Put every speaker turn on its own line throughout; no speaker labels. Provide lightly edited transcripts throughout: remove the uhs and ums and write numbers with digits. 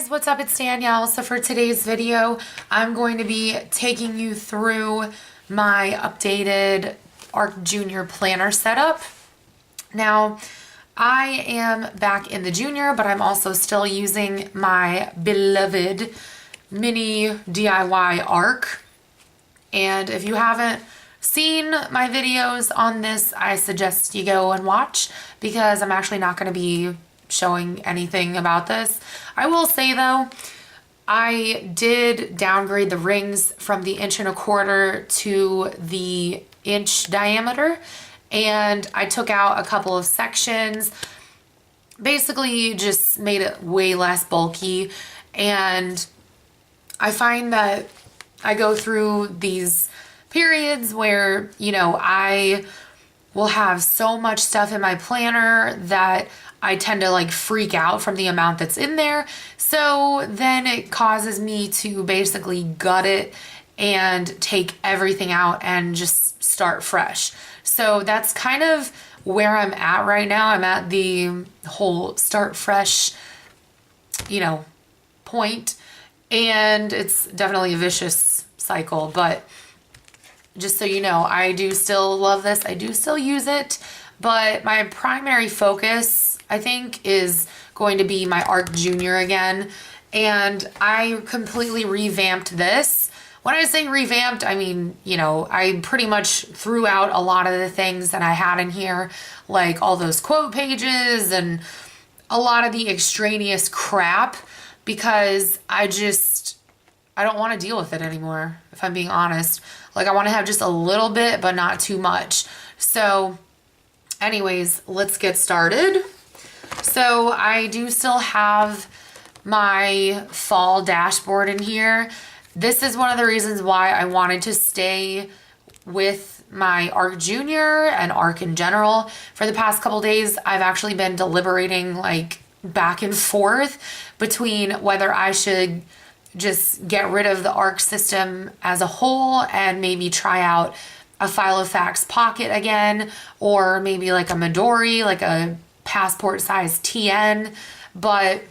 what's up? It's Danielle. So for today's video, I'm going to be taking you through my updated ARC Junior planner setup. Now, I am back in the Junior, but I'm also still using my beloved mini DIY ARC. And if you haven't seen my videos on this, I suggest you go and watch because I'm actually not going to be showing anything about this. I will say though, I did downgrade the rings from the 1¼ inch to the inch diameter, and I took out a couple of sections, basically just made it way less bulky. And I find that I go through these periods where, you know, I will have so much stuff in my planner that I tend to like freak out from the amount that's in there. So then it causes me to basically gut it and take everything out and just start fresh. So that's kind of where I'm at right now. I'm at the whole start fresh, you know, point. And it's definitely a vicious cycle, but just so you know, I do still love this. I do still use it, but my primary focus, I think, is going to be my ARC Junior again. And I completely revamped this. When I say revamped, I mean, you know, I pretty much threw out a lot of the things that I had in here, like all those quote pages and a lot of the extraneous crap, because I don't want to deal with it anymore, if I'm being honest. Like, I want to have just a little bit, but not too much. So anyways, let's get started. So I do still have my fall dashboard in here. This is one of the reasons why I wanted to stay with my ARC Junior and ARC in general. For the past couple days, I've actually been deliberating like back and forth between whether I should just get rid of the ARC system as a whole and maybe try out a Filofax Pocket again, or maybe like a Midori, like a passport size TN. But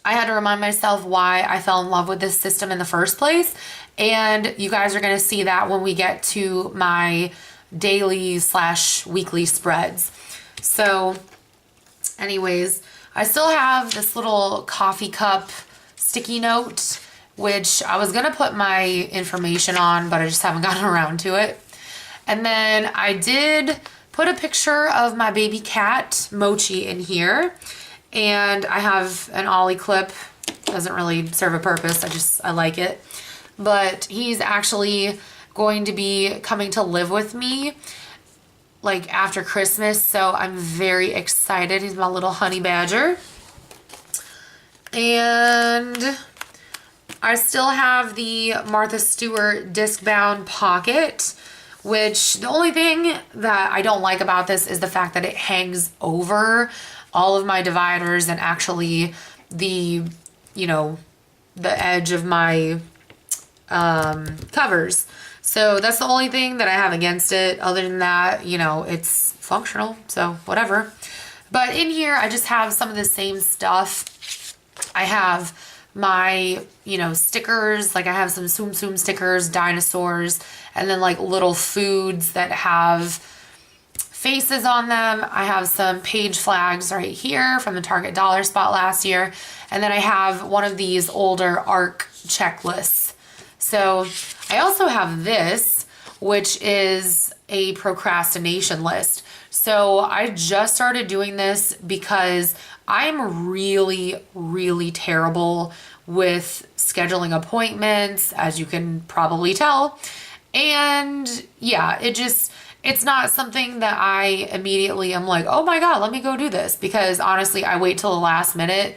I had to remind myself why I fell in love with this system in the first place. And you guys are going to see that when we get to my daily/weekly spreads. So anyways, I still have this little coffee cup sticky note, which I was going to put my information on, but I just haven't gotten around to it. And then I did put a picture of my baby cat, Mochi, in here. And I have an Ollie clip. Doesn't really serve a purpose. I like it. But he's actually going to be coming to live with me like after Christmas. So I'm very excited. He's my little honey badger. And I still have the Martha Stewart disc-bound pocket, which the only thing that I don't like about this is the fact that it hangs over all of my dividers and actually the, you know, the edge of my covers. So that's the only thing that I have against it. Other than that, you know, it's functional, so whatever. But in here, I just have some of the same stuff. I have my, you know, stickers, like I have some Tsum Tsum stickers, dinosaurs, and then like little foods that have faces on them. I have some page flags right here from the Target Dollar Spot last year. And then I have one of these older ARC checklists. So I also have this, which is a procrastination list. So I just started doing this because I'm really, really terrible with scheduling appointments, as you can probably tell. And yeah, it's not something that I immediately am like, oh my God, let me go do this. Because honestly, I wait till the last minute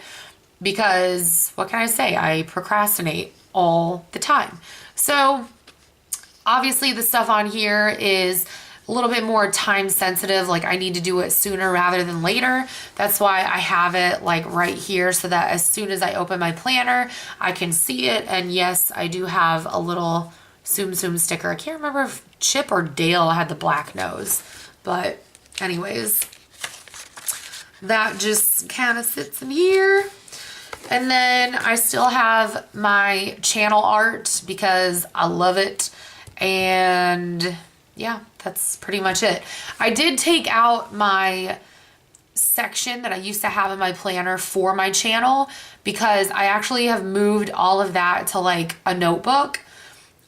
because what can I say? I procrastinate all the time. So obviously the stuff on here is a little bit more time sensitive. Like I need to do it sooner rather than later. That's why I have it like right here so that as soon as I open my planner, I can see it. And yes, I do have a little Tsum Tsum sticker. I can't remember if Chip or Dale had the black nose, but anyways, that just kind of sits in here. And then I still have my channel art because I love it. And yeah, that's pretty much it. I did take out my section that I used to have in my planner for my channel because I actually have moved all of that to like a notebook.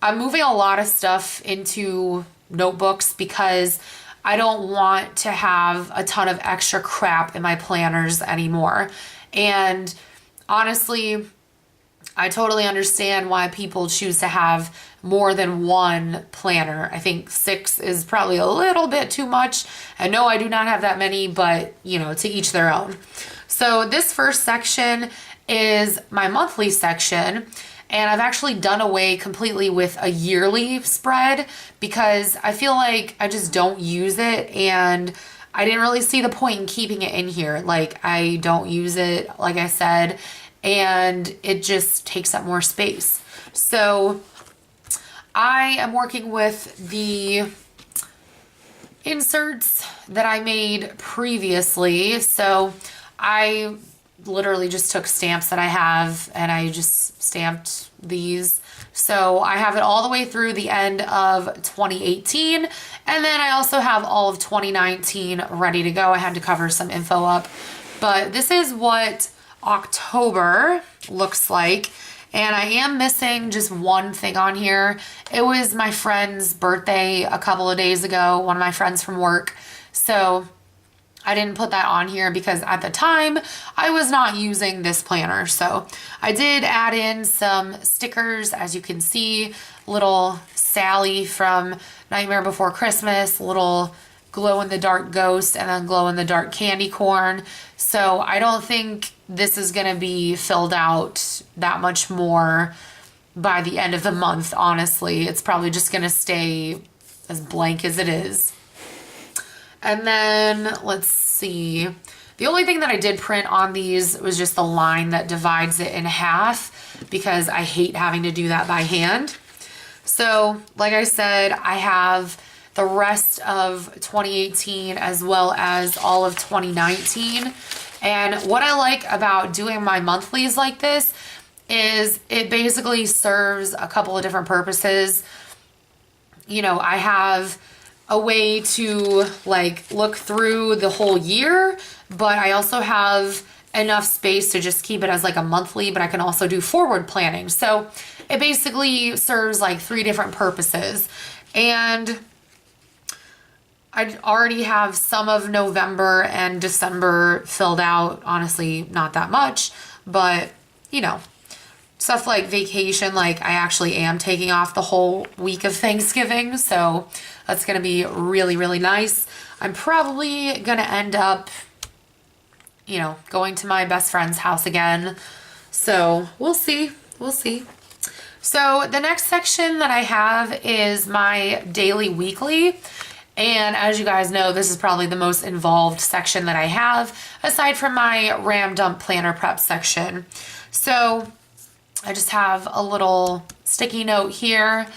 I'm moving a lot of stuff into notebooks because I don't want to have a ton of extra crap in my planners anymore. And honestly, I totally understand why people choose to have more than one planner. I think 6 is probably a little bit too much. And no, I do not have that many, but you know, to each their own. So this first section is my monthly section. And I've actually done away completely with a yearly spread because I feel like I just don't use it, and I didn't really see the point in keeping it in here. Like, I don't use it, like I said, and it just takes up more space. So I am working with the inserts that I made previously. So I literally just took stamps that I have and I just stamped these. So I have it all the way through the end of 2018, and then I also have all of 2019 ready to go. I had to cover some info up, but this is what October looks like. And I am missing just one thing on here. It was my friend's birthday a couple of days ago, one of my friends from work. So I didn't put that on here because at the time I was not using this planner. So I did add in some stickers, as you can see, little Sally from Nightmare Before Christmas, little glow in the dark ghost, and then glow in the dark candy corn. So I don't think this is going to be filled out that much more by the end of the month, honestly. It's probably just going to stay as blank as it is. And then let's see. The only thing that I did print on these was just the line that divides it in half because I hate having to do that by hand. So like I said, I have the rest of 2018 as well as all of 2019. And what I like about doing my monthlies like this is it basically serves a couple of different purposes. You know, I have a way to like look through the whole year, but I also have enough space to just keep it as like a monthly, but I can also do forward planning. So it basically serves like 3 different purposes. And I already have some of November and December filled out. Honestly, not that much, but you know, stuff like vacation, like I actually am taking off the whole week of Thanksgiving. So that's going to be really, really nice. I'm probably going to end up, you know, going to my best friend's house again. So we'll see. We'll see. So the next section that I have is my daily weekly. And as you guys know, this is probably the most involved section that I have, aside from my Ram Dump Planner Prep section. So I just have a little sticky note here.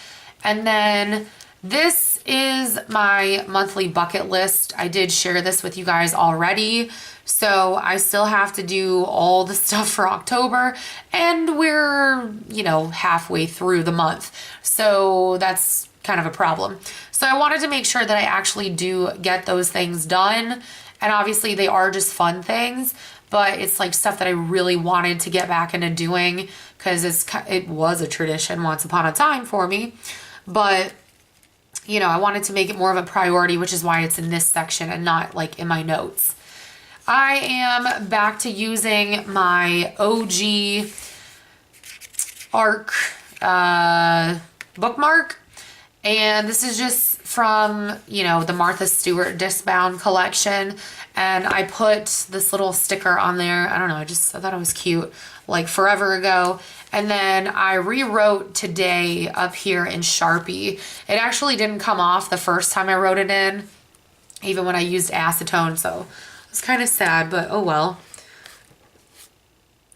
And then this is my monthly bucket list. I did share this with you guys already. So I still have to do all the stuff for October, and we're, you know, halfway through the month. So that's kind of a problem. So I wanted to make sure that I actually do get those things done. And obviously they are just fun things, but it's like stuff that I really wanted to get back into doing because it was a tradition once upon a time for me. But you know, I wanted to make it more of a priority, which is why it's in this section and not like in my notes. I am back to using my OG ARC bookmark. And this is just from, you know, the Martha Stewart Discbound collection. And I put this little sticker on there. I don't know, I thought it was cute, like forever ago. And then I rewrote today up here in Sharpie. It actually didn't come off the first time I wrote it in, even when I used acetone. So it's kind of sad, but oh well.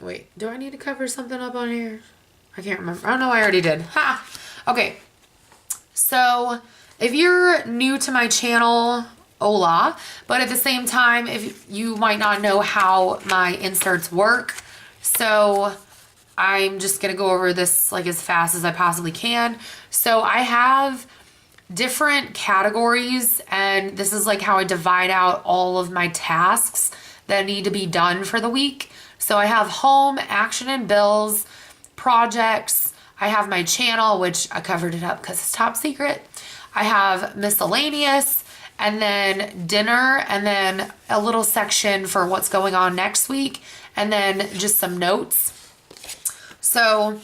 Wait, do I need to cover something up on here? I can't remember. Oh no, I already did. Ha! Okay. So if you're new to my channel, hola, but at the same time, if you might not know how my inserts work. So I'm just going to go over this like as fast as I possibly can. So I have different categories, and this is like how I divide out all of my tasks that need to be done for the week. So I have home, action and bills, projects. I have my channel, which I covered it up because it's top secret. I have miscellaneous, and then dinner, and then a little section for what's going on next week, and then just some notes. So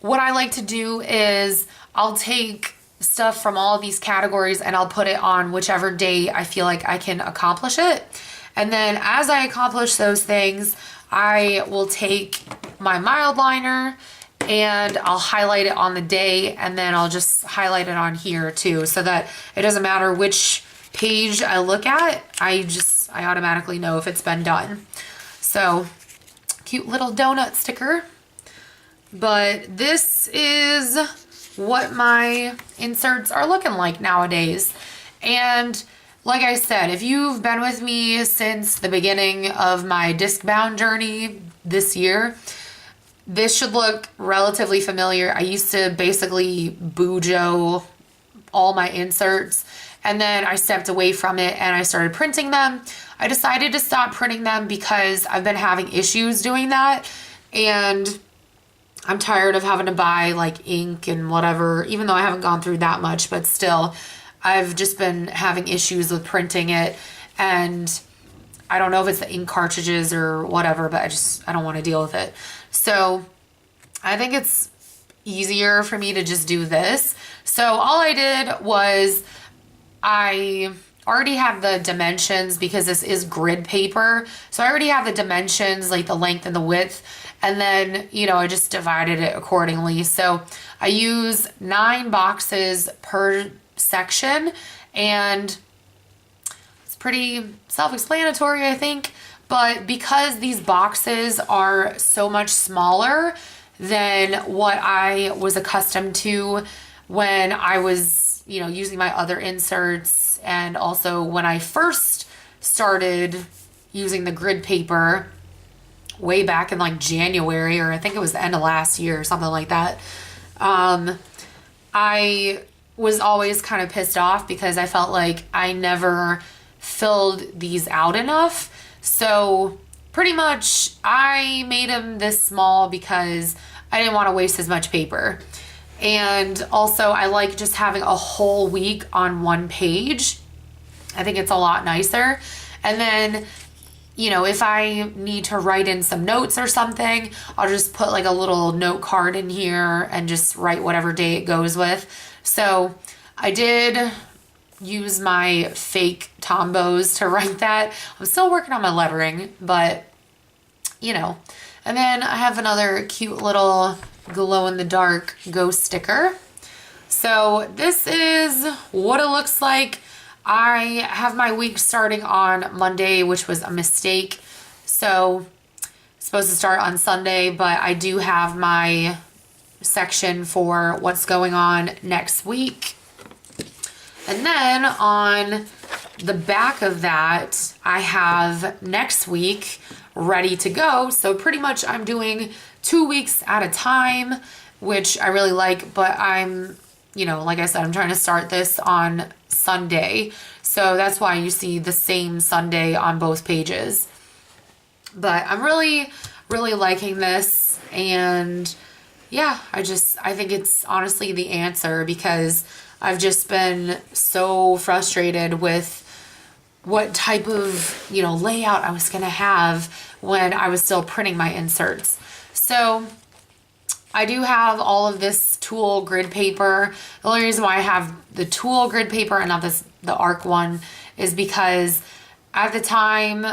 what I like to do is I'll take stuff from all of these categories and I'll put it on whichever day I feel like I can accomplish it. And then as I accomplish those things, I will take my mild liner and I'll highlight it on the day, and then I'll just highlight it on here too, so that it doesn't matter which page I look at, I automatically know if it's been done. So cute little donut sticker. But this is what my inserts are looking like nowadays. And like I said, if you've been with me since the beginning of my disc bound journey this year, this should look relatively familiar. I used to basically Bujo all my inserts, and then I stepped away from it and I started printing them. I decided to stop printing them because I've been having issues doing that, and I'm tired of having to buy like ink and whatever, even though I haven't gone through that much, but still I've just been having issues with printing it. And I don't know if it's the ink cartridges or whatever, but I don't want to deal with it. So I think it's easier for me to just do this. So all I did was I already have the dimensions, because this is grid paper. So I already have the dimensions, like the length and the width. And then, I just divided it accordingly. So I use 9 boxes per section, and it's pretty self-explanatory, I think. But because these boxes are so much smaller than what I was accustomed to when I was, using my other inserts, and also when I first started using the grid paper way back in like January, or I think it was the end of last year or something like that, I was always kind of pissed off because I felt like I never filled these out enough. So pretty much I made them this small because I didn't want to waste as much paper. And also I like just having a whole week on one page. I think it's a lot nicer. And then, if I need to write in some notes or something, I'll just put like a little note card in here and just write whatever day it goes with. So I did use my fake Tombows to write that. I'm still working on my lettering, but And then I have another cute little glow-in-the-dark ghost sticker. So this is what it looks like. I have my week starting on Monday, which was a mistake. So it's supposed to start on Sunday, but I do have my section for what's going on next week. And then on the back of that, I have next week ready to go. So pretty much I'm doing 2 weeks at a time, which I really like, but I'm, like I said, I'm trying to start this on Sunday. So that's why you see the same Sunday on both pages. But I'm really, really liking this. And yeah, I think it's honestly the answer, because I've just been so frustrated with what type of, layout I was going to have when I was still printing my inserts. So I do have all of this tulle grid paper. The only reason why I have the tulle grid paper and not the ARC one is because at the time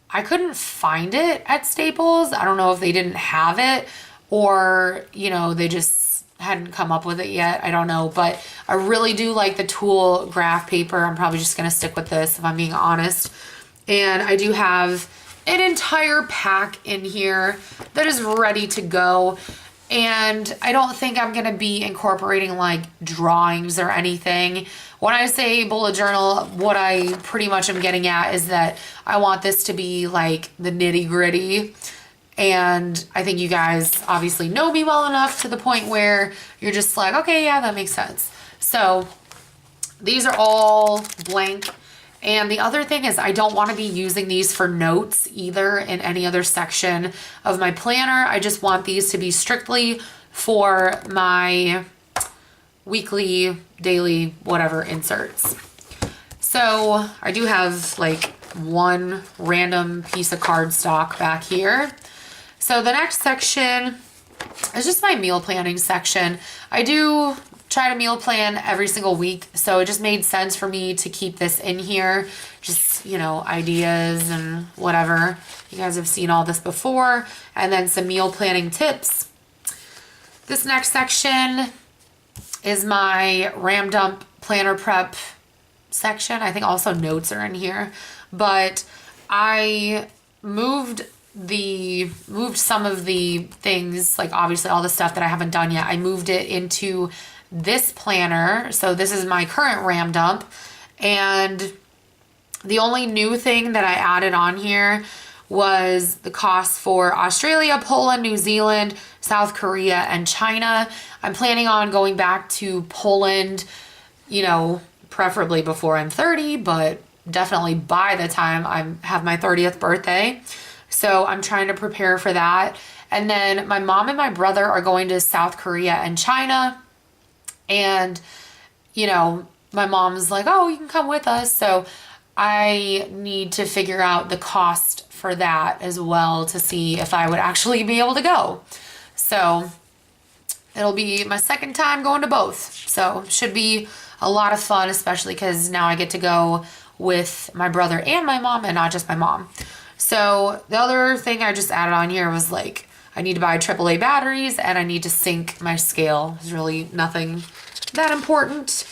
I couldn't find it at Staples. I don't know if they didn't have it, or, they just hadn't come up with it yet. I don't know, but I really do like the tulle graph paper. I'm probably just going to stick with this if I'm being honest. And I do have an entire pack in here that is ready to go. And I don't think I'm going to be incorporating like drawings or anything. When I say bullet journal, what I pretty much am getting at is that I want this to be like the nitty gritty. And I think you guys obviously know me well enough to the point where you're just like, okay, yeah, that makes sense. So these are all blank. And the other thing is I don't want to be using these for notes either in any other section of my planner. I just want these to be strictly for my weekly, daily, whatever inserts. So I do have like one random piece of cardstock back here. So the next section is just my meal planning section. I do try to meal plan every single week, so it just made sense for me to keep this in here. Just, you know, ideas and whatever. You guys have seen all this before. And then some meal planning tips. This next section is my Ram Dump planner prep section. I think also notes are in here, but I moved some of the things, like obviously all the stuff that I haven't done yet. I moved it into this planner. So this is my current Ram Dump, and the only new thing that I added on here was the cost for Australia, Poland, New Zealand, South Korea, and China. I'm planning on going back to Poland, you know, preferably before I'm 30, but definitely by the time I have my 30th birthday. So I'm trying to prepare for that. And then my mom and my brother are going to South Korea and China. And, you know, my mom's like, oh, you can come with us. So I need to figure out the cost for that as well to see if I would actually be able to go. So it'll be my second time going to both. So should be a lot of fun, especially because now I get to go with my brother and my mom and not just my mom. So the other thing I just added on here was like, I need to buy AAA batteries and I need to sync my scale. It's really nothing that important.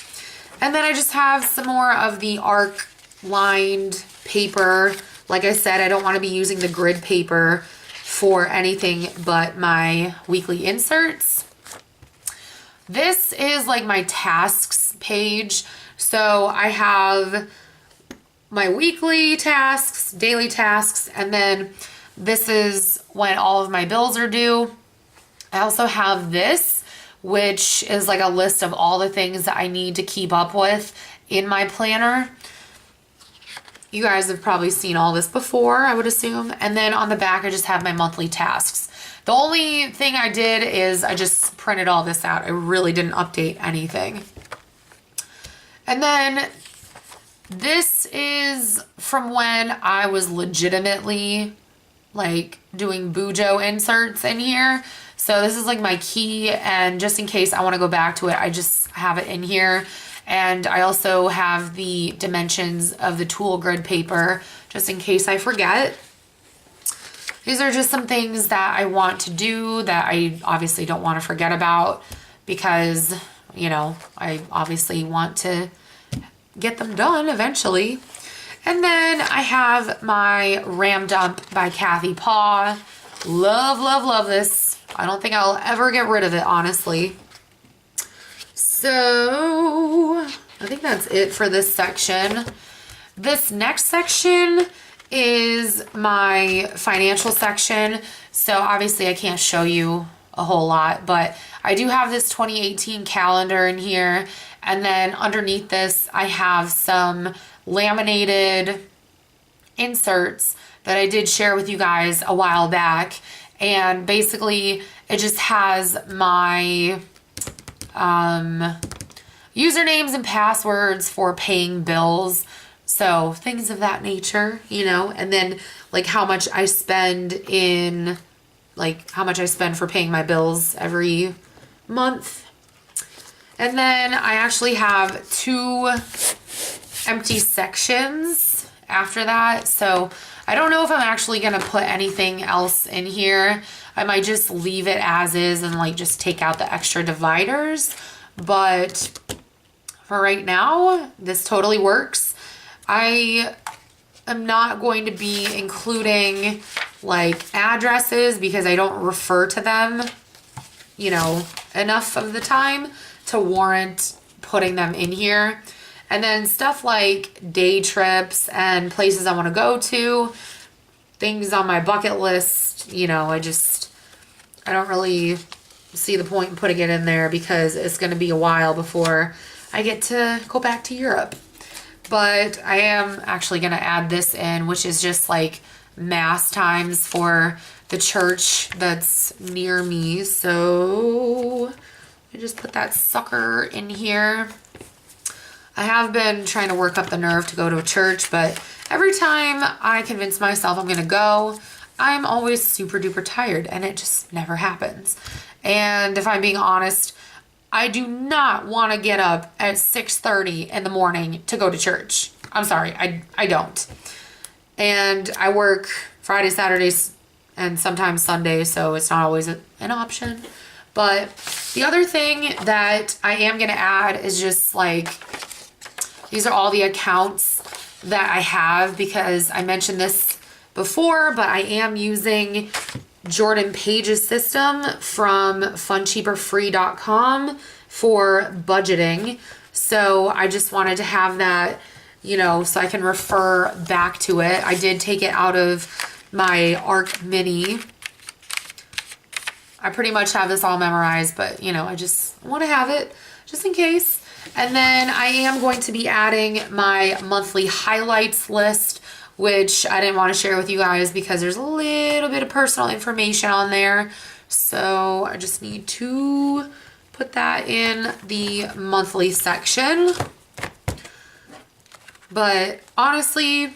And then I just have some more of the arc lined paper. Like I said, I don't want to be using the grid paper for anything but my weekly inserts. This is like my tasks page. So I have my weekly tasks, daily tasks, and then this is when all of my bills are due. I also have this, which is like a list of all the things that I need to keep up with in my planner. You guys have probably seen all this before, I would assume. And then on the back, I just have my monthly tasks. The only thing I did is I just printed all this out. I really didn't update anything. And then this is from when I was legitimately like doing Bujo inserts in here. So this is like my key, and just in case I want to go back to it, I just have it in here. And I also have the dimensions of the tool grid paper just in case I forget. These are just some things that I want to do that I obviously don't want to forget about because, you know, I obviously want to get them done eventually. And then I have my Ram Dump by Kathy Paw. Love, love, love this. I don't think I'll ever get rid of it, honestly. So I think that's it for this section. This next section is my financial section. So obviously I can't show you a whole lot, but I do have this 2018 calendar in here. And then underneath this, I have some laminated inserts that I did share with you guys a while back. And basically it just has my usernames and passwords for paying bills. So things of that nature, you know, and then like how much I spend for paying my bills every month. And then I actually have 2 empty sections after that. So I don't know if I'm actually going to put anything else in here. I might just leave it as is and like just take out the extra dividers. But for right now, this totally works. I am not going to be including like addresses because I don't refer to them, you know, enough of the time to warrant putting them in here. And then stuff like day trips and places I want to go to, things on my bucket list, just, you know, I don't really see the point in putting it in there because it's going to be a while before I get to go back to Europe. But I am actually going to add this in, which is just like mass times for the church that's near me. So I just put that sucker in here. I have been trying to work up the nerve to go to a church, but every time I convince myself I'm going to go, I'm always super duper tired and it just never happens. And if I'm being honest, I do not want to get up at 6:30 in the morning to go to church. I'm sorry, I don't. And I work Friday, Saturdays, and sometimes Sundays, so it's not always an option. But the other thing that I am going to add is just like, these are all the accounts that I have because I mentioned this before, but I am using Jordan Page's system from funcheaperfree.com for budgeting. So I just wanted to have that, you know, so I can refer back to it. I did take it out of my ARC Mini. I pretty much have this all memorized, but you know, I just want to have it just in case. And then I am going to be adding my monthly highlights list, which I didn't want to share with you guys because there's a little bit of personal information on there. So I just need to put that in the monthly section. But honestly,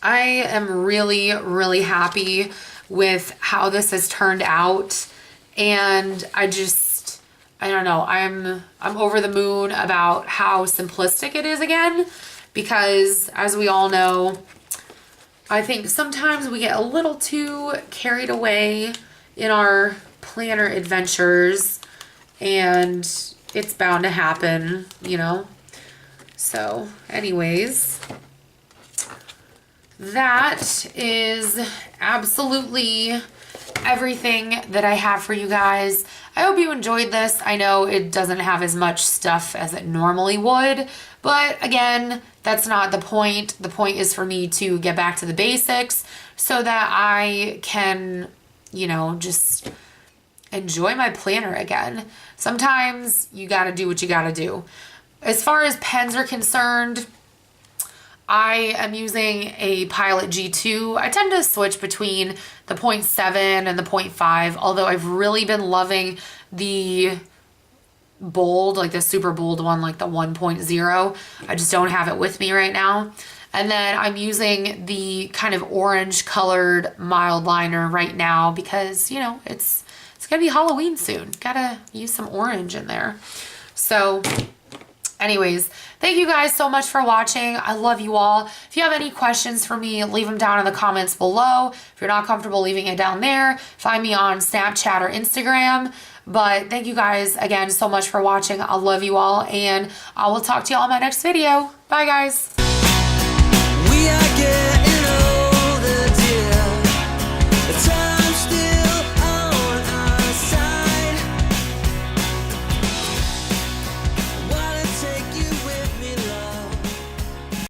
I am really, really happy with how this has turned out. And I don't know, I'm over the moon about how simplistic it is again, because as we all know, I think sometimes we get a little too carried away in our planner adventures, and it's bound to happen, you know. So anyways, that is absolutely everything that I have for you guys. I hope you enjoyed this. I know it doesn't have as much stuff as it normally would, but again, that's not the point. The point is for me to get back to the basics so that I can, you know, just enjoy my planner again. Sometimes you gotta do what you gotta do. As far as pens are concerned, I am using a Pilot G2. I tend to switch between the 0.7 and the 0.5, although I've really been loving the bold, like the super bold one, like the 1.0. I just don't have it with me right now. And then I'm using the kind of orange colored mild liner right now because, you know, it's gonna be Halloween soon. Gotta use some orange in there. So anyways, thank you guys so much for watching. I love you all. If you have any questions for me, leave them down in the comments below. If you're not comfortable leaving it down there, find me on Snapchat or Instagram. But thank you guys again so much for watching. I love you all, and I will talk to you all in my next video. Bye, guys.
We are getting old.